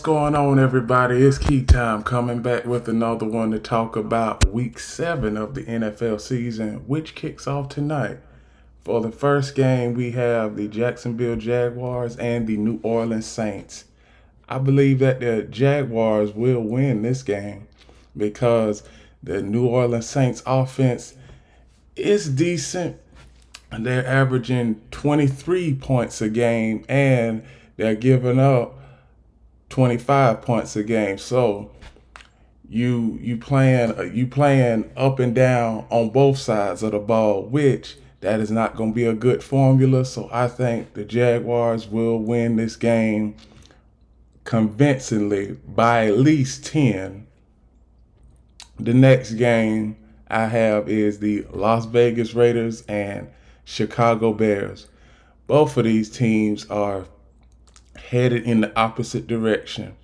going on, everybody? It's Key Time coming back with another one to talk about Week 7 of the NFL season, which kicks off tonight. For the first game, we have the Jacksonville Jaguars and the New Orleans Saints. I believe that the Jaguars will win this game because the New Orleans Saints offense is decent. They're averaging 23 points a game and they're giving up 25 points a game. So you playing up and down on both sides of the ball, which that is not going to be a good formula. So I think the Jaguars will win this game convincingly by at least 10. The next game I have is the Las Vegas Raiders and Chicago Bears. Both of these teams are headed in the opposite direction.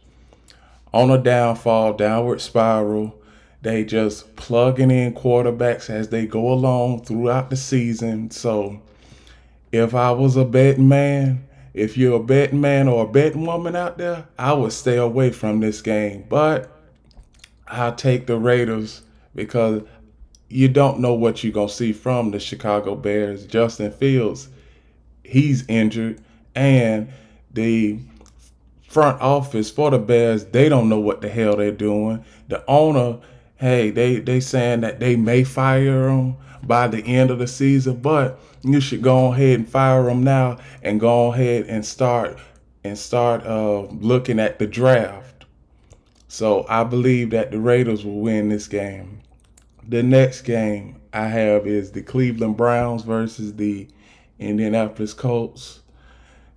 On a downward spiral. They just plugging in quarterbacks as they go along throughout the season. So if I was a betting man, if you're a betting man or a betting woman out there, I would stay away from this game. But I'll take the Raiders because you don't know what you're going to see from the Chicago Bears. Justin Fields, he's injured, and the front office for the Bears, they don't know what the hell they're doing. The owner, hey, they saying that they may fire him by the end of the season, but you should go ahead and fire him now and go ahead and start looking at the draft. So I believe that the Raiders will win this game. The next game I have is the Cleveland Browns versus the Indianapolis Colts.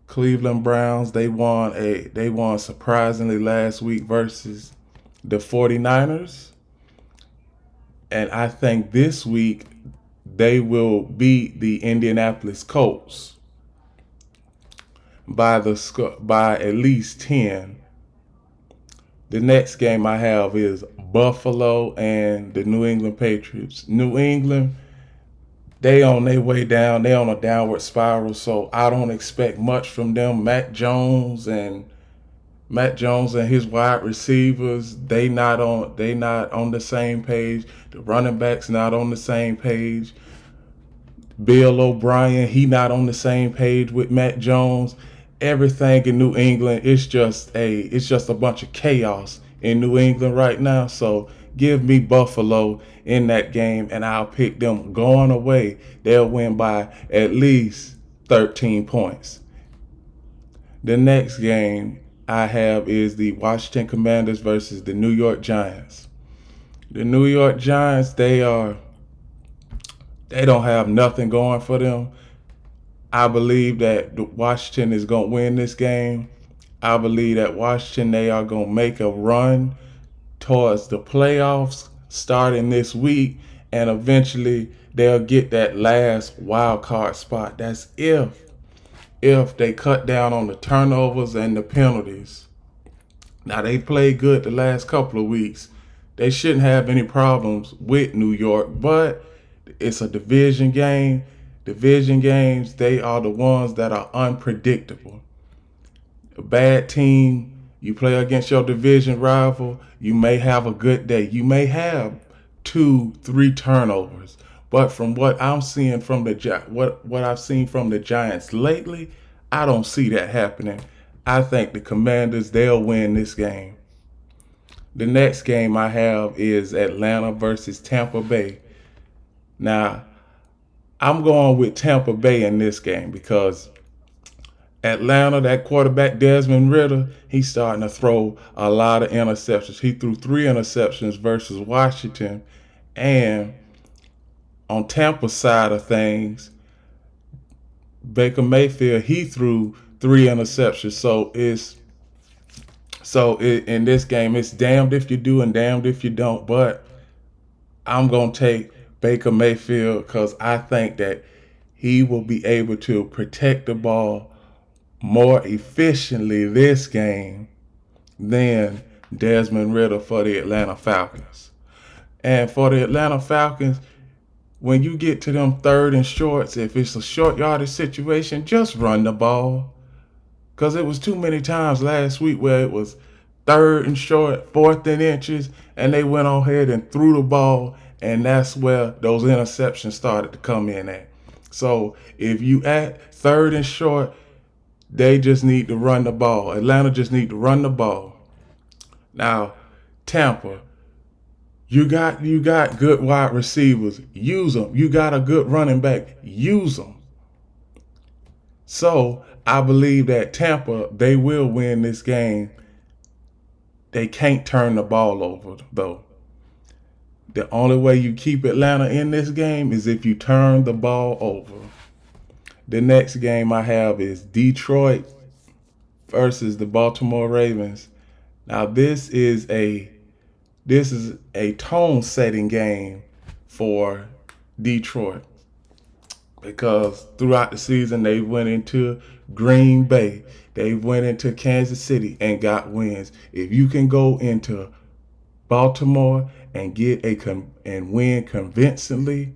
Cleveland Browns, they won surprisingly last week versus the 49ers. And I think this week they will beat the Indianapolis Colts by at least 10. The next game I have is Buffalo and the New England Patriots. New England, they on their way down. They on a downward spiral, so I don't expect much from them. Matt Jones and his wide receivers, they not on the same page. The running backs not on the same page. Bill O'Brien, he not on the same page with Matt Jones. Everything in New England, it's just a bunch of chaos in New England right now. So give me Buffalo in that game, and I'll pick them going away. They'll win by at least 13 points. The next game I have is the Washington Commanders versus the New York Giants. The New York Giants, they don't have nothing going for them. I believe that Washington is going to win this game. I believe that Washington, they are going to make a run towards the playoffs starting this week, and eventually they'll get that last wild card spot. That's if they cut down on the turnovers and the penalties. Now, they played good the last couple of weeks. They shouldn't have any problems with New York, but it's a division game. Division games, they are the ones that are unpredictable. A bad team, you play against your division rival, you may have a good day. You may have 2-3 turnovers. But from what I'm seeing from what I've seen from the Giants lately, I don't see that happening. I think the Commanders, they'll win this game. The next game I have is Atlanta versus Tampa Bay. Now, I'm going with Tampa Bay in this game because Atlanta, that quarterback Desmond Ridder, he's starting to throw a lot of interceptions. He threw 3 interceptions versus Washington. And on Tampa's side of things, Baker Mayfield, he threw 3 interceptions. In this game, it's damned if you do and damned if you don't. But I'm going to take Baker Mayfield because I think that he will be able to protect the ball more efficiently this game than Desmond Ridder for the Atlanta Falcons. And for the Atlanta Falcons, when you get to them third and shorts, if it's a short yardage situation, just run the ball. Because it was too many times last week where it was third and short, fourth and inches, and they went on ahead and threw the ball, and that's where those interceptions started to come in at. So if you at third and short, they just need to run the ball. Atlanta just need to run the ball. Now, Tampa, you got good wide receivers. Use them. You got a good running back. Use them. So I believe that Tampa, they will win this game. They can't turn the ball over, though. The only way you keep Atlanta in this game is if you turn the ball over. The next game I have is Detroit versus the Baltimore Ravens. Now this is a tone setting game for Detroit because throughout the season they went into Green Bay, they went into Kansas City and got wins. If you can go into Baltimore and and win convincingly,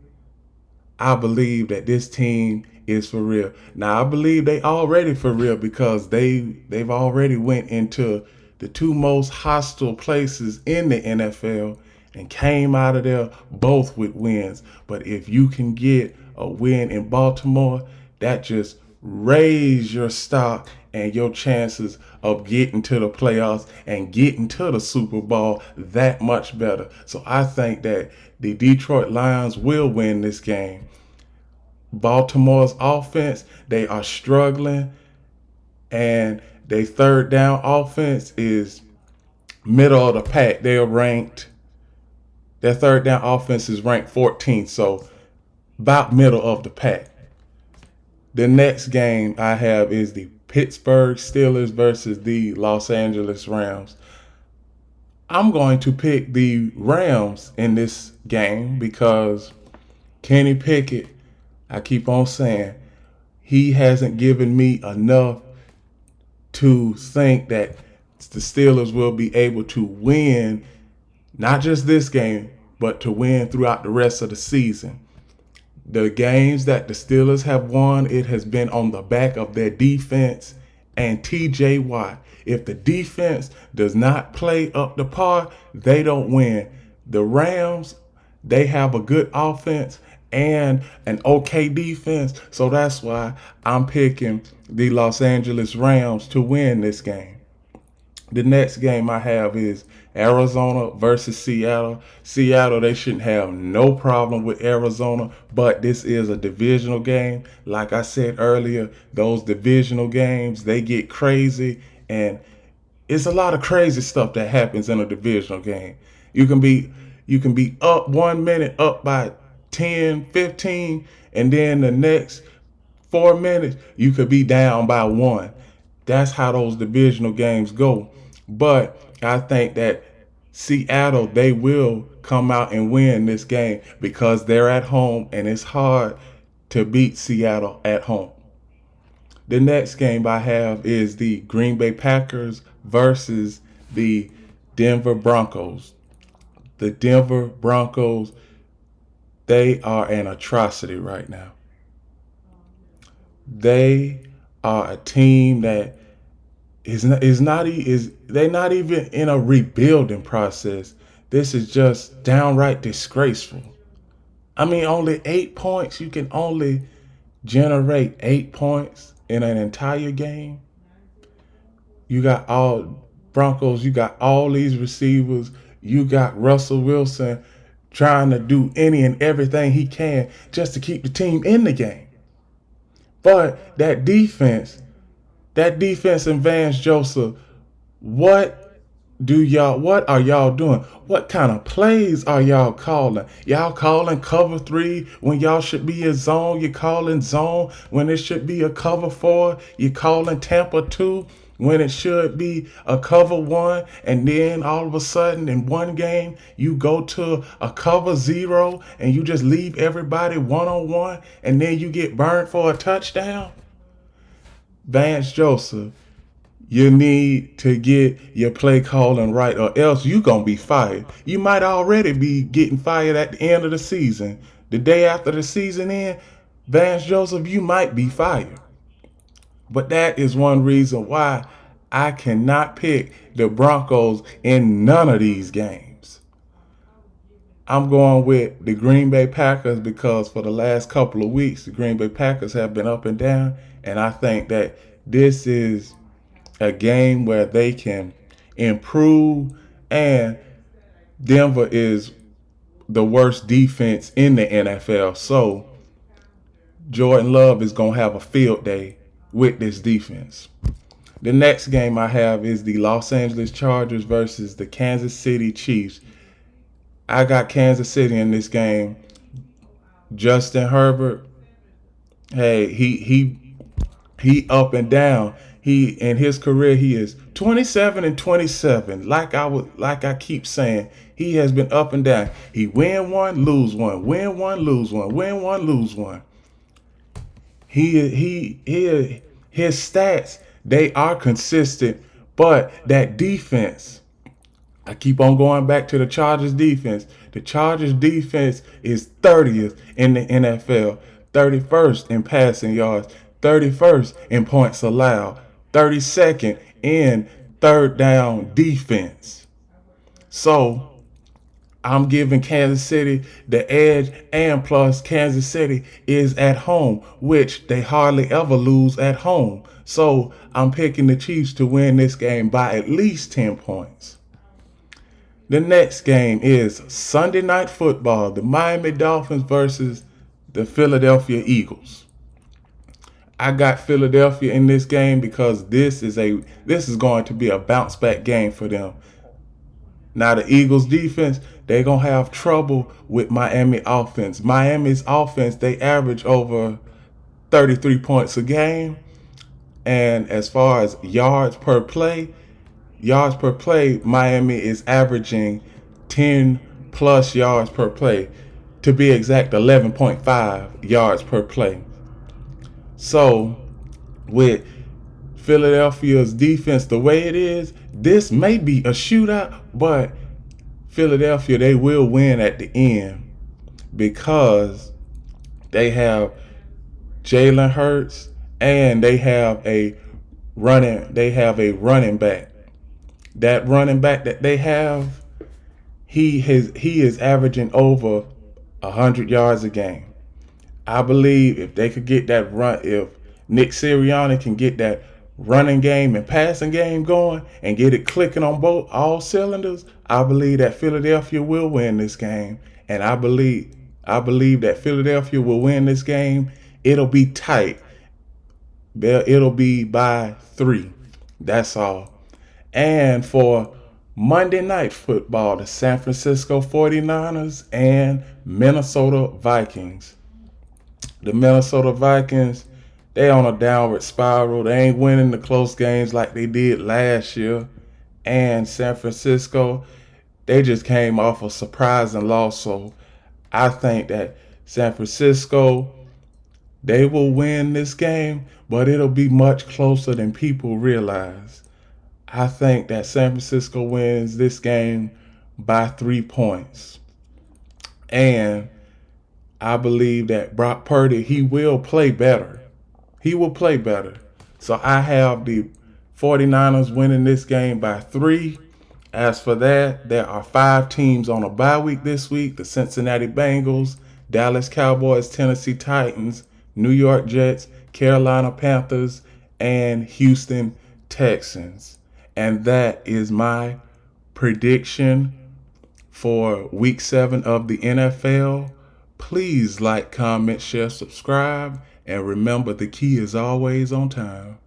I believe that this team is for real. Now I believe they already for real because they've already went into the two most hostile places in the NFL and came out of there both with wins. But if you can get a win in Baltimore, that just raise your stock and your chances of getting to the playoffs and getting to the Super Bowl that much better. So I think that the Detroit Lions will win this game. Baltimore's offense, they are struggling, and their third down offense is middle of the pack. Their third down offense is ranked 14th, so about middle of the pack. The next game I have is the Pittsburgh Steelers versus the Los Angeles Rams. I'm going to pick the Rams in this game because Kenny Pickett, I keep on saying, he hasn't given me enough to think that the Steelers will be able to win, not just this game, but to win throughout the rest of the season. The games that the Steelers have won, it has been on the back of their defense and TJ Watt. If the defense does not play up to par, they don't win. The Rams, they have a good offense and an okay defense, so that's why I'm picking the Los Angeles Rams to win this game. The next game I have is Arizona versus Seattle. Seattle, they shouldn't have no problem with Arizona, but this is a divisional game. Like I said earlier, those divisional games, they get crazy, and it's a lot of crazy stuff that happens in a divisional game. You can be up 1 minute, up by 10, 15, and then the next 4 minutes, you could be down by one. That's how those divisional games go. But I think that Seattle, they will come out and win this game because they're at home and it's hard to beat Seattle at home. The next game I have is the Green Bay Packers versus the Denver Broncos. The Denver Broncos, they are an atrocity right now. They are a team that they're not even in a rebuilding process. This is just downright disgraceful. I mean, only 8 points. You can only generate 8 points in an entire game. You got all Broncos, you got all these receivers, you got Russell Wilson trying to do any and everything he can just to keep the team in the game. But that defense and Vance Joseph, what are y'all doing? What kind of plays are y'all calling? Y'all calling cover 3 when y'all should be in zone. You're calling zone when it should be a cover 4. You're calling Tampa 2 when it should be a cover 1. And then all of a sudden in one game, you go to a cover 0 and you just leave everybody one-on-one and then you get burned for a touchdown. Vance Joseph, you need to get your play calling right or else you're going to be fired. You might already be getting fired at the end of the season. The day after the season ends, Vance Joseph, you might be fired. But that is one reason why I cannot pick the Broncos in none of these games. I'm going with the Green Bay Packers because for the last couple of weeks, the Green Bay Packers have been up and down. And I think that this is a game where they can improve. And Denver is the worst defense in the NFL. So Jordan Love is going to have a field day with this defense. The next game I have is the Los Angeles Chargers versus the Kansas City Chiefs. I got Kansas City in this game. Justin Herbert, hey, he up and down. He in his career he is 27-27. Like I keep saying, he has been up and down. He win one, lose one, win one, lose one, win one, lose one. His stats, they are consistent, but that defense, I keep on going back to the Chargers defense. The Chargers defense is 30th in the NFL, 31st in passing yards, 31st in points allowed, 32nd in third down defense. So I'm giving Kansas City the edge, and plus Kansas City is at home, which they hardly ever lose at home. So I'm picking the Chiefs to win this game by at least 10 points. The next game is Sunday Night Football, the Miami Dolphins versus the Philadelphia Eagles. I got Philadelphia in this game because this is going to be a bounce back game for them. Now the Eagles defense, they're going to have trouble with Miami offense. Miami's offense, they average over 33 points a game. And as far as yards per play, Miami is averaging 10 plus yards per play. To be exact, 11.5 yards per play. So with Philadelphia's defense the way it is, this may be a shootout, but Philadelphia, they will win at the end because they have Jalen Hurts and they have a running back. That running back that they have, he is averaging over 100 yards a game. I believe if they could get that run, if Nick Sirianni can get that running game and passing game going and get it clicking on all cylinders, I believe that Philadelphia will win this game. And I believe that Philadelphia will win this game. It'll be tight. It'll be by 3. That's all. And for Monday Night Football, the San Francisco 49ers and Minnesota Vikings. The Minnesota Vikings, they on a downward spiral. They ain't winning the close games like they did last year. And San Francisco, they just came off a surprising loss. So I think that San Francisco, they will win this game, but it'll be much closer than people realize. I think that San Francisco wins this game by 3 points. And I believe that Brock Purdy, he will play better. He will play better. So I have the 49ers winning this game by 3. As for that, there are 5 teams on a bye week this week. The Cincinnati Bengals, Dallas Cowboys, Tennessee Titans, New York Jets, Carolina Panthers, and Houston Texans. And that is my prediction for Week 7 of the NFL. Please like, comment, share, subscribe, and remember the key is always on time.